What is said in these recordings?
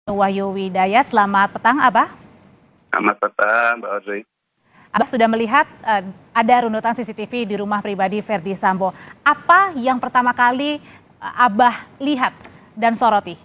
Wahyu Widayat, selamat petang Abah. Selamat petang, Mbak Audrey. Abah sudah melihat ada runutan CCTV di rumah pribadi Verdi Sambo. Apa yang pertama kali Abah lihat dan soroti?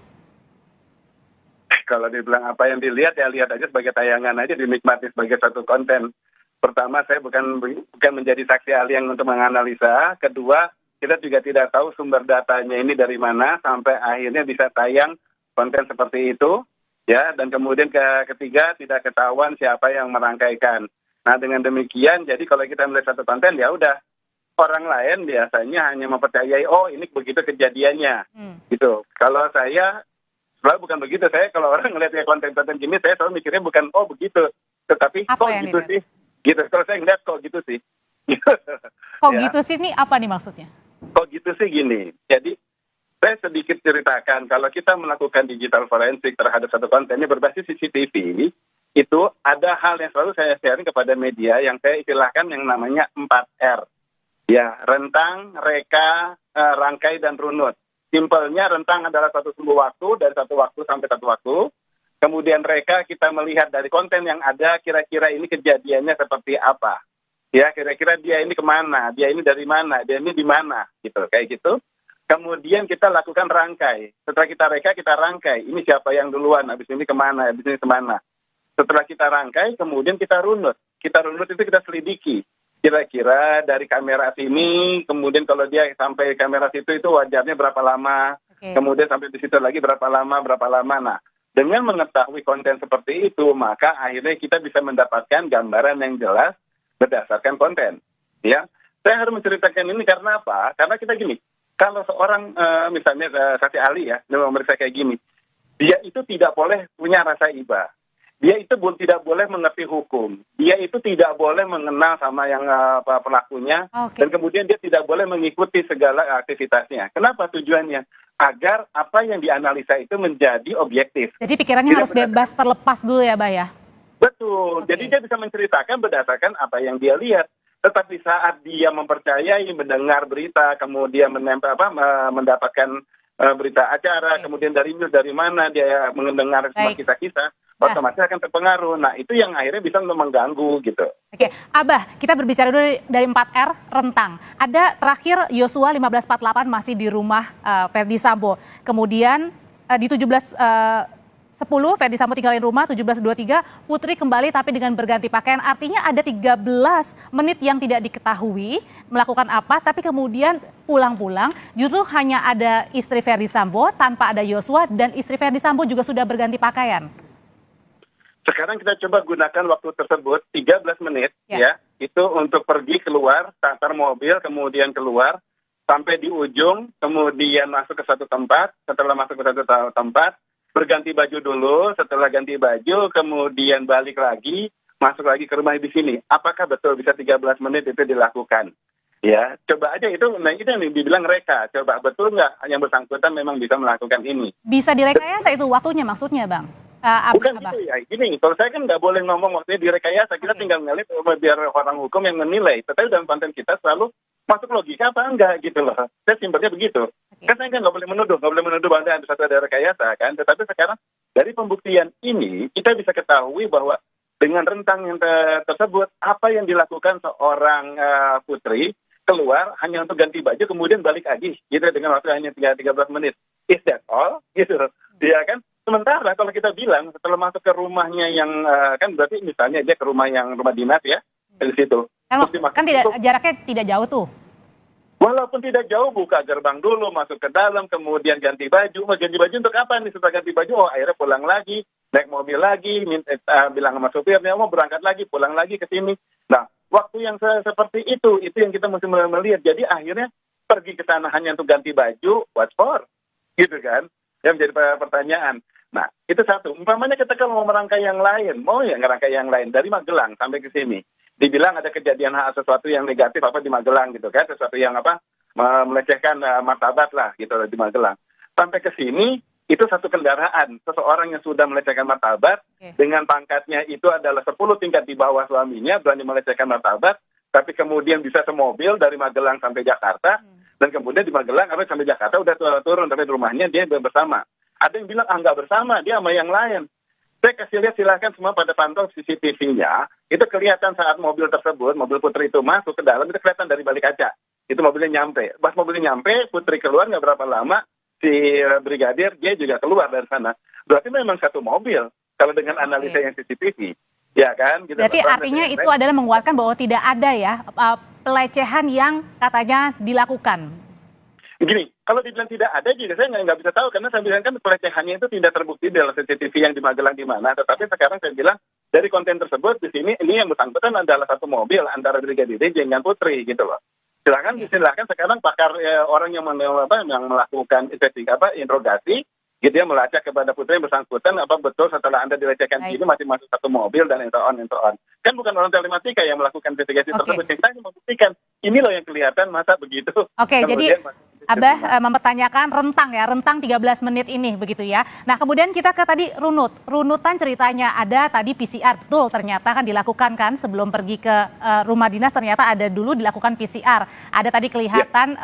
Kalau dibilang apa yang dilihat, ya lihat aja sebagai tayangan aja, dinikmati sebagai satu konten. Pertama, saya bukan menjadi saksi ahli yang untuk menganalisa. Kedua, kita juga tidak tahu sumber datanya ini dari mana sampai akhirnya bisa tayang konten seperti itu, ya. Dan kemudian ketiga, tidak ketahuan siapa yang merangkaikan. Nah, dengan demikian, jadi kalau kita melihat satu konten, ya udah, orang lain biasanya hanya mempercayai, oh ini begitu kejadiannya, gitu. Kalau saya, selalu bukan begitu. Saya kalau orang ngeliat konten-konten gini, saya selalu mikirnya bukan, oh begitu, tetapi Apa kok yang gitu dilihat? sih, gitu. Kalau saya ngeliat kok gitu sih. Kok Ya. gitu sih, ini apa nih maksudnya? Kok gitu sih gini. Jadi saya sedikit ceritakan, kalau kita melakukan digital forensik terhadap satu konten ini berbasis CCTV, itu ada hal yang selalu saya sharing kepada media yang saya istilahkan yang namanya 4R. Ya, rentang, reka, rangkai, dan runut. Simpelnya rentang adalah satu sumbu waktu, dari satu waktu sampai satu waktu. Kemudian reka kita melihat dari konten yang ada, kira-kira ini kejadiannya seperti apa. Ya, kira-kira dia ini kemana, dia ini dari mana, dia ini di mana, gitu, kayak gitu. Kemudian kita lakukan rangkai. Setelah kita reka, kita rangkai. Ini siapa yang duluan, habis ini kemana, habis ini kemana. Setelah kita rangkai, kemudian kita runut. Kita runut itu kita selidiki. Kira-kira dari kamera sini, kemudian kalau dia sampai kamera situ itu wajarnya berapa lama. Oke. Kemudian sampai di situ lagi berapa lama. Nah, dengan mengetahui konten seperti itu, maka akhirnya kita bisa mendapatkan gambaran yang jelas berdasarkan konten. Ya, saya harus menceritakan ini karena apa? Karena kita gini, kalau seorang misalnya saksi ahli ya, memeriksa kayak gini, dia itu tidak boleh punya rasa iba. Dia itu tidak boleh mengerti hukum. Dia itu tidak boleh mengenal sama yang pelakunya. Oke. Dan kemudian dia tidak boleh mengikuti segala aktivitasnya. Kenapa tujuannya? Agar apa yang dianalisa itu menjadi objektif. Jadi pikirannya Tidak harus bebas terlepas dulu ya, Bah ya? Betul. Oke. Jadi dia bisa menceritakan berdasarkan apa yang dia lihat. Tetapi saat dia mempercayai, mendengar berita, kemudian mendapatkan berita acara, Oke. kemudian dari news dari mana dia mendengar semua Baik. kisah-kisah, Nah. otomatis akan terpengaruh. Nah, itu yang akhirnya bisa mengganggu gitu. Oke, Abah, kita berbicara dulu dari 4R, rentang. Ada terakhir Yosua 1548 masih di rumah Verdi Sambo. Kemudian di 17.10 Verdi Sambo tinggalin rumah, 17.23 Putri kembali tapi dengan berganti pakaian. Artinya ada 13 menit yang tidak diketahui melakukan apa, tapi kemudian pulang-pulang justru hanya ada istri Verdi Sambo tanpa ada Yosua, dan istri Verdi Sambo juga sudah berganti pakaian. Sekarang kita coba gunakan waktu tersebut 13 menit ya, itu untuk pergi keluar, starter mobil, kemudian keluar sampai di ujung, kemudian masuk ke satu tempat, setelah masuk ke satu tempat, berganti baju dulu, setelah ganti baju, kemudian balik lagi, masuk lagi ke rumah di sini. Apakah betul bisa 13 menit itu dilakukan? Ya, coba aja itu, nah itu yang dibilang reka. Coba betul nggak yang bersangkutan memang bisa melakukan ini? Bisa direkayasa itu waktunya maksudnya, Bang? Bukan Abah. gitu ya, gini, kalau saya kan nggak boleh ngomong waktunya direkayasa, kita Oke. tinggal ngelit biar orang hukum yang menilai. Tetapi dalam konten kita selalu masuk logika apa enggak gitu loh. Saya simpelnya begitu. Oke. Kan saya kan nggak boleh menuduh bahwa ada satu ada rekayasa kan. Tetapi sekarang dari pembuktian ini kita bisa ketahui bahwa dengan rentang yang tersebut, apa yang dilakukan seorang putri keluar hanya untuk ganti baju kemudian balik lagi gitu dengan waktu hanya 13 menit. Is that all? Gitu. Ya kan? Sementara kalau kita bilang setelah masuk ke rumahnya yang kan berarti misalnya dia ke rumah dinas ya, dari situ. Terus dia masuk Kan tidak, itu, jaraknya tidak jauh tuh. walaupun tidak jauh, buka gerbang dulu, masuk ke dalam, kemudian ganti baju. Mau ganti baju untuk apa nih? Setelah ganti baju, akhirnya pulang lagi, naik mobil lagi, bilang sama supirnya, mau berangkat lagi, pulang lagi ke sini. Nah, waktu yang seperti itu yang kita mesti melihat. Jadi akhirnya pergi ke sana hanya untuk ganti baju, what for? Gitu kan? Yang menjadi pertanyaan. Nah, itu satu. Umpamanya kita kalau mau merangkai yang lain, mau ya ngerangkai yang lain dari Magelang sampai ke sini. Dibilang ada kejadian sesuatu yang negatif di Magelang gitu kan, sesuatu yang melecehkan martabat lah gitu di Magelang. Sampai ke sini itu satu kendaraan, seseorang yang sudah melecehkan martabat dengan pangkatnya itu adalah 10 tingkat di bawah suaminya, berani melecehkan martabat, tapi kemudian bisa semobil dari Magelang sampai Jakarta, dan kemudian di Magelang sampai Jakarta udah turun sampai rumahnya dia bersama. Ada yang bilang, nggak bersama, dia sama yang lain. Saya kasih lihat, silahkan semua pada pantau CCTV-nya, itu kelihatan saat mobil tersebut, mobil Putri itu masuk ke dalam, itu kelihatan dari balik kaca. Itu mobilnya nyampe. Pas mobilnya nyampe, Putri keluar nggak berapa lama, si brigadir dia juga keluar dari sana. Berarti memang satu mobil, kalau dengan analisa yang CCTV. Ya kan? Gitu. Berarti artinya itu adalah menguatkan bahwa tidak ada ya pelecehan yang katanya dilakukan. Gini, kalau dibilang tidak ada juga saya nggak bisa tahu, karena saya bilang kan pelecehannya itu tidak terbukti dalam CCTV yang di Magelang di mana. Tetapi sekarang saya bilang dari konten tersebut di sini ini yang bersangkutan adalah satu mobil antara Brigadir J dengan Putri gitu loh. Silakan sekarang pakar orang yang melakukan interogasi gitu ya, melacak kepada Putri yang bersangkutan apa betul setelah Anda dilecehkan ini masih masuk satu mobil dan itu on. Kan bukan orang telematika yang melakukan investigasi tersebut. Kita hanya membuktikan ini loh yang kelihatan masa begitu. Oke, jadi Abah mempertanyakan rentang 13 menit ini begitu ya. Nah, kemudian kita ke tadi runutan ceritanya ada tadi PCR, betul ternyata kan dilakukan kan sebelum pergi ke rumah dinas, ternyata ada dulu dilakukan PCR. Ada tadi kelihatan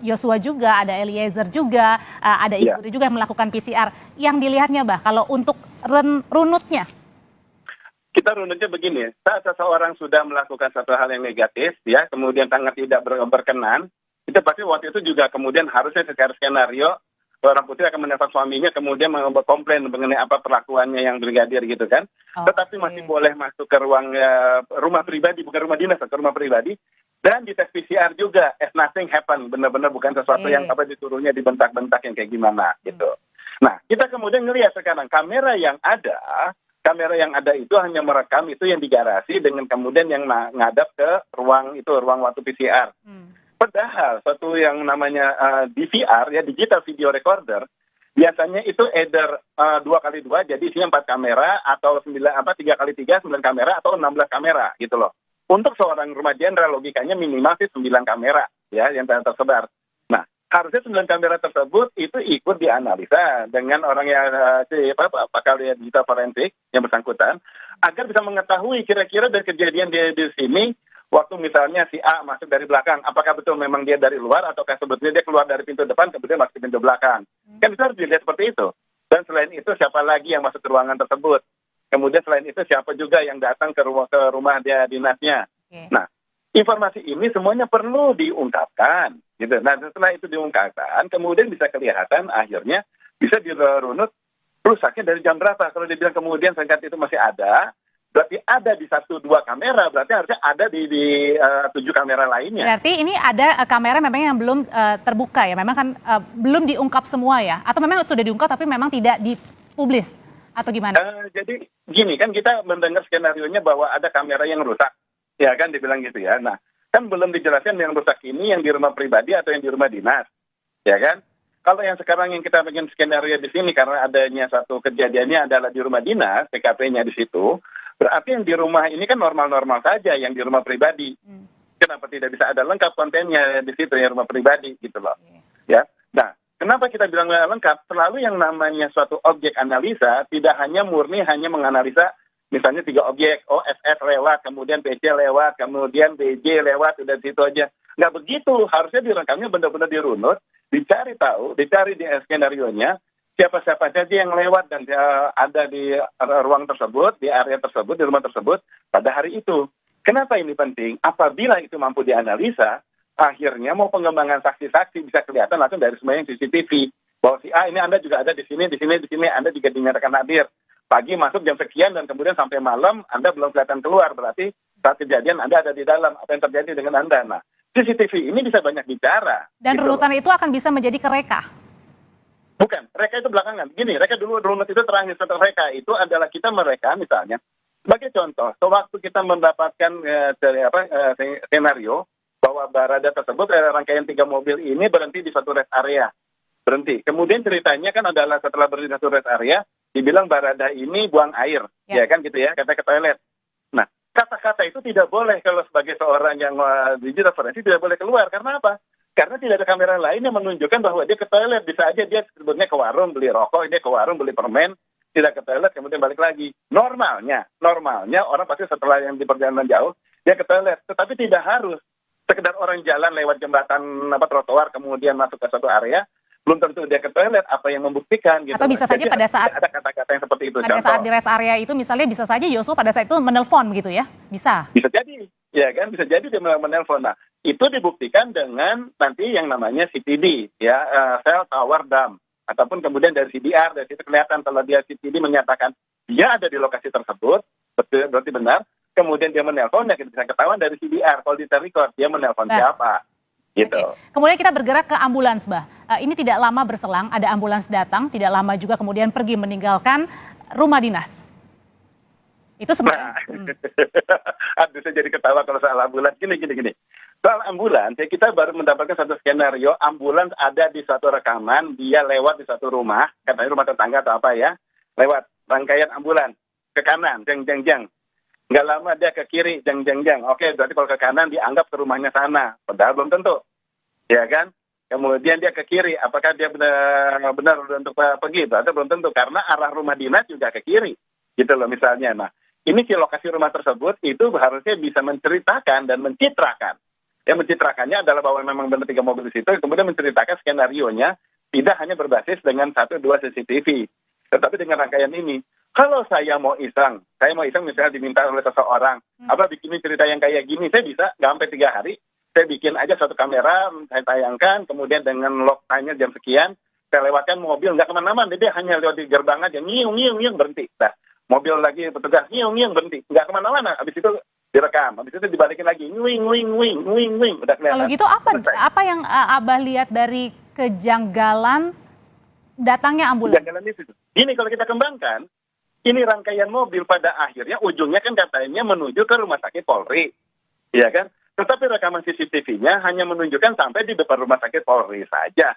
Yosua juga, ada Eliezer juga, ada Ibu Putri juga yang melakukan PCR. Yang dilihatnya Bah, kalau untuk runutnya? Kita runutnya begini, saat seseorang sudah melakukan satu hal yang negatif, ya, kemudian sangat tidak berkenan, itu pasti waktu itu juga kemudian harusnya secara skenario seorang Putri akan menelpon suaminya kemudian komplain mengenai apa perlakuannya yang brigadir gitu kan. Tetapi masih boleh masuk ke ruang rumah pribadi, bukan rumah dinas, ke rumah pribadi, dan di tes PCR juga as nothing happen, benar-benar bukan sesuatu yang apa disuruhnya dibentak-bentak yang kayak gimana gitu. Nah, kita kemudian ngelihat sekarang kamera yang ada itu hanya merekam itu yang di garasi dengan kemudian yang ngadap ke ruang waktu PCR. Padahal satu yang namanya DVR ya, digital video recorder, biasanya itu either 2x2 jadi isinya 4 kamera atau 3x3 9 kamera atau 16 kamera gitu loh. Untuk seorang rumah jenderal logikanya minimal sih 9 kamera ya yang tersebar. Nah, harusnya 9 kamera tersebut itu ikut dianalisa dengan orang yang pakar digital forensik yang bersangkutan agar bisa mengetahui kira-kira dari kejadian di sini waktu misalnya si A masuk dari belakang, apakah betul memang dia dari luar ataukah sebetulnya dia keluar dari pintu depan kemudian masuk ke pintu belakang. Kan bisa harus dilihat seperti itu. Dan selain itu siapa lagi yang masuk ke ruangan tersebut. Kemudian selain itu siapa juga yang datang ke rumah dia dinasnya. Nah, informasi ini semuanya perlu diungkapkan. Gitu. Nah, setelah itu diungkapkan, kemudian bisa kelihatan akhirnya bisa dirunut rusaknya dari jam berapa. Kalau dibilang kemudian sengkat itu masih ada, berarti ada di 1-2 kamera, berarti harusnya ada di 7 kamera lainnya. Berarti ini ada kamera memang yang belum terbuka ya, memang kan belum diungkap semua ya, atau memang sudah diungkap tapi memang tidak dipublis atau gimana? Jadi gini kan kita mendengar skenario-nya bahwa ada kamera yang rusak, ya kan dibilang gitu ya. Nah kan belum dijelaskan yang rusak ini yang di rumah pribadi atau yang di rumah dinas, ya kan? Kalau yang sekarang yang kita bikin skenario di sini karena adanya satu kejadiannya adalah di rumah dinas, TKP-nya di situ. Berarti yang di rumah ini kan normal-normal saja, yang di rumah pribadi. Kenapa tidak bisa ada lengkap kontennya di situ yang rumah pribadi gitu loh. Ya. Nah, kenapa kita bilang lengkap? Selalu yang namanya suatu objek analisa tidak hanya murni hanya menganalisa misalnya 3 objek, FF lewat, kemudian PC lewat, kemudian BJ lewat, udah situ aja. Nggak begitu, harusnya direkamnya benar-benar dirunut, dicari di skenario-nya, siapa-siapa saja yang lewat dan ada di ruang tersebut, di area tersebut, di rumah tersebut pada hari itu. Kenapa ini penting? Apabila itu mampu dianalisa, akhirnya mau pengembangan saksi-saksi bisa kelihatan langsung dari semua yang CCTV. Bahwa si A ini Anda juga ada di sini, Anda juga dinyatakan hadir. Pagi masuk jam sekian dan kemudian sampai malam Anda belum kelihatan keluar. Berarti saat kejadian Anda ada di dalam. Apa yang terjadi dengan Anda? Nah, CCTV ini bisa banyak bicara. Dan gitu. runutan itu akan bisa menjadi kereka? Bukan, reka itu belakangan. Gini, reka dulu runut itu terakhir. Setelah reka itu adalah kita mereka misalnya. Sebagai contoh, sewaktu kita mendapatkan skenario bahwa Barada tersebut rangkaian 3 mobil ini berhenti di satu rest area. Berhenti. Kemudian ceritanya kan adalah setelah berhenti di satu rest area, dibilang Barada ini buang air. Ya kan gitu ya, kata ke toilet. Nah, kata-kata itu tidak boleh kalau sebagai seorang yang digital forensik tidak boleh keluar. Karena apa? Karena tidak ada kamera lain yang menunjukkan bahwa dia ke toilet. Bisa aja dia sebetulnya ke warung beli rokok, dia ke warung beli permen, tidak ke toilet, kemudian balik lagi. Normalnya orang pasti setelah yang di perjalanan jauh, dia ke toilet. Tetapi tidak harus. Sekedar orang jalan lewat jembatan trotoar, kemudian masuk ke satu area, belum tentu dia ke toilet, apa yang membuktikan gitu. Atau bisa saja Jadi pada saat ada kata-kata yang seperti itu. pada saat di rest area itu misalnya bisa saja Yosua pada saat itu menelpon begitu ya? Bisa. Bisa jadi, ya kan? Bisa jadi dia menelpon. Nah, itu dibuktikan dengan nanti yang namanya CTD, ya, cell tower dump, ataupun kemudian dari CDR, dari situ kelihatan kalau dia CTD menyatakan dia ada di lokasi tersebut, betul berarti benar. Kemudian dia menelpon, ya kita bisa ketahuan dari CDR, kalau di record dia menelpon siapa. Gitu. Oke. Kemudian kita bergerak ke ambulans, Mbak. Ini tidak lama berselang, ada ambulans datang, tidak lama juga kemudian pergi meninggalkan rumah dinas. Itu sebenarnya. Aduh, saya jadi ketawa kalau soal ambulans. Gini. Soal ambulans, ya kita baru mendapatkan satu skenario, ambulans ada di suatu rekaman, dia lewat di suatu rumah, katanya rumah tetangga atau apa ya, lewat rangkaian ambulans, ke kanan, jeng. Nggak lama dia ke kiri, jeng. Oke, berarti kalau ke kanan dianggap ke rumahnya sana. Padahal belum tentu. Ya kan? Kemudian dia ke kiri, apakah dia benar untuk pergi? Berarti belum tentu, karena arah rumah dinas juga ke kiri. Gitu loh misalnya. Nah, ini si lokasi rumah tersebut itu harusnya bisa menceritakan dan mencitrakan. Yang mencitrakannya adalah bahwa memang benar 3 mobil di situ, kemudian menceritakan skenario-nya tidak hanya berbasis dengan 1-2 CCTV. Tetapi dengan rangkaian ini. Kalau saya mau iseng misalnya diminta oleh seseorang, apa bikinin cerita yang kayak gini, saya bisa nggak sampai 3 hari, saya bikin aja satu kamera, saya tayangkan, kemudian dengan log time-nya jam sekian, saya lewatkan mobil, nggak kemana-mana, dia hanya lewat di gerbang aja, ngiung, berhenti. Nah, mobil lagi petugas, ngiung, berhenti, nggak kemana-mana, habis itu direkam, habis itu dibalikin lagi, wing, udah kelihatan. Kalau gitu apa yang Abah lihat dari kejanggalan datangnya ambulans? Kejanggalan itu. Ini kalau kita kembangkan, ini rangkaian mobil pada akhirnya ujungnya kan katanya menuju ke rumah sakit Polri, ya kan? Tetapi rekaman CCTV-nya hanya menunjukkan sampai di depan rumah sakit Polri saja.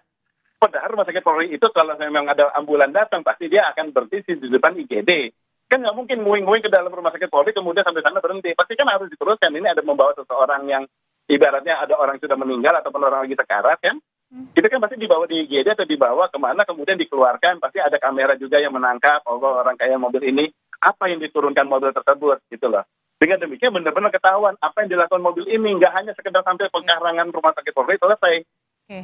Padahal rumah sakit Polri itu kalau memang ada ambulan datang pasti dia akan berhenti di depan IGD. Kan nggak mungkin nguing ke dalam rumah sakit Polri kemudian sampai sana berhenti. Pasti kan harus diteruskan. Ini ada membawa seseorang yang ibaratnya ada orang sudah meninggal ataupun orang lagi sekarat kan? Itu kan pasti dibawa di IGD atau dibawa kemana kemudian dikeluarkan, pasti ada kamera juga yang menangkap orang kaya mobil ini, apa yang diturunkan mobil tersebut gitu loh. Dengan demikian benar-benar ketahuan apa yang dilakukan mobil ini, nggak hanya sekedar sampai pekarangan rumah sakit Polri selesai.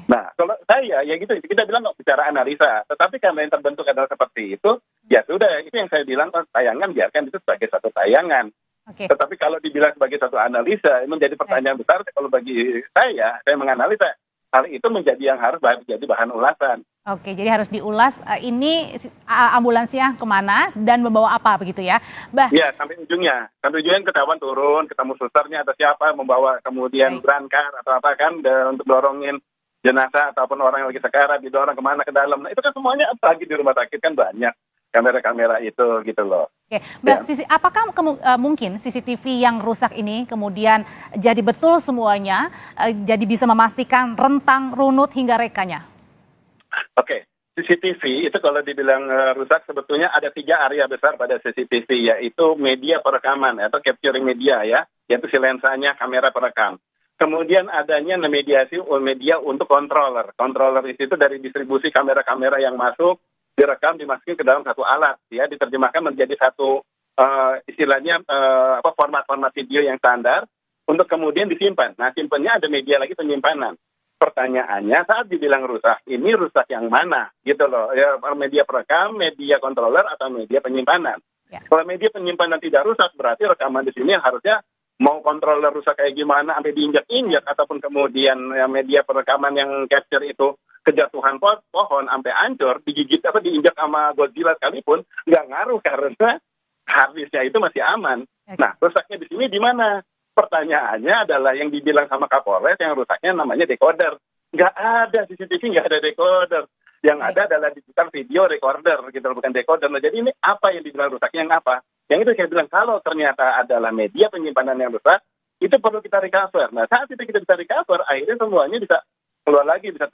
Nah, kalau saya ya gitu, kita bilang nggak bicara analisa, tetapi karena yang terbentuk adalah seperti itu, ya sudah, itu yang saya bilang tayangan biarkan itu sebagai satu tayangan. Tetapi kalau dibilang sebagai satu analisa, menjadi pertanyaan besar. Kalau bagi saya menganalisa hal itu menjadi yang harus jadi bahan ulasan. Oke, jadi harus diulas ini ambulansnya kemana dan membawa apa begitu ya, Mbak? Iya, sampai ujungnya ketahuan turun, ketemu susternya atau siapa membawa kemudian berangkar atau apa kan untuk dorongin jenazah ataupun orang yang lagi sekarat didorong kemana ke dalam. Nah itu kan semuanya apalagi di rumah sakit kan banyak kamera-kamera itu gitu loh. Oke, Mbak, ya. Apakah mungkin CCTV yang rusak ini kemudian jadi betul semuanya, jadi bisa memastikan rentang, runut hingga rekanya? Oke, CCTV itu kalau dibilang rusak sebetulnya ada 3 area besar pada CCTV, yaitu media perekaman atau capturing media ya, yaitu si lensanya kamera perekam. Kemudian adanya media untuk controller. Controller itu dari distribusi kamera-kamera yang masuk, direkam, dimasukin ke dalam satu alat, ya, diterjemahkan menjadi satu istilahnya format-format video yang standar untuk kemudian disimpan. Nah, simpannya ada media lagi penyimpanan. Pertanyaannya saat dibilang rusak, ini rusak yang mana, gitu loh? Ya, media perekam, media controller atau media penyimpanan. Ya. Kalau media penyimpanan tidak rusak, berarti rekaman di sini harusnya mau controller rusak kayak gimana, sampai diinjak-injak ataupun kemudian ya, media perekaman yang capture itu kejatuhan pohon sampai hancur, digigit diinjak sama Godzilla sekalipun nggak ngaruh karena harddisknya itu masih aman. Nah, rusaknya di sini di mana? Pertanyaannya adalah yang dibilang sama Kapolres yang rusaknya namanya decoder. Nggak ada CCTV, nggak ada decoder. Yang ada adalah digital video recorder, gitu, bukan decoder. Nah, jadi ini apa yang dibilang rusaknya yang apa? Yang itu saya bilang kalau ternyata adalah media penyimpanan yang rusak, itu perlu kita recover. Nah, saat itu kita bisa recover, akhirnya semuanya bisa keluar lagi, bisa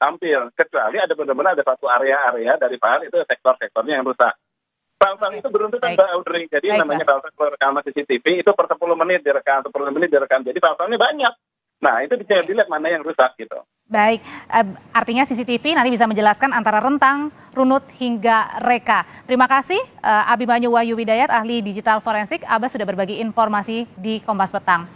tampil. Kecuali ada benar-benar ada satu area-area dari file itu sektor-sektornya yang rusak. File-file itu beruntutan Mbak Audrey. Jadi namanya file rekaman CCTV itu per 10 menit direkam, 10 menit direkam. Jadi file-filenya banyak. Nah, itu bisa dilihat mana yang rusak gitu. Baik, artinya CCTV nanti bisa menjelaskan antara rentang, runut, hingga reka. Terima kasih Abimanyu Wahyu Widayat, ahli digital forensik. Abah sudah berbagi informasi di Kompas Petang.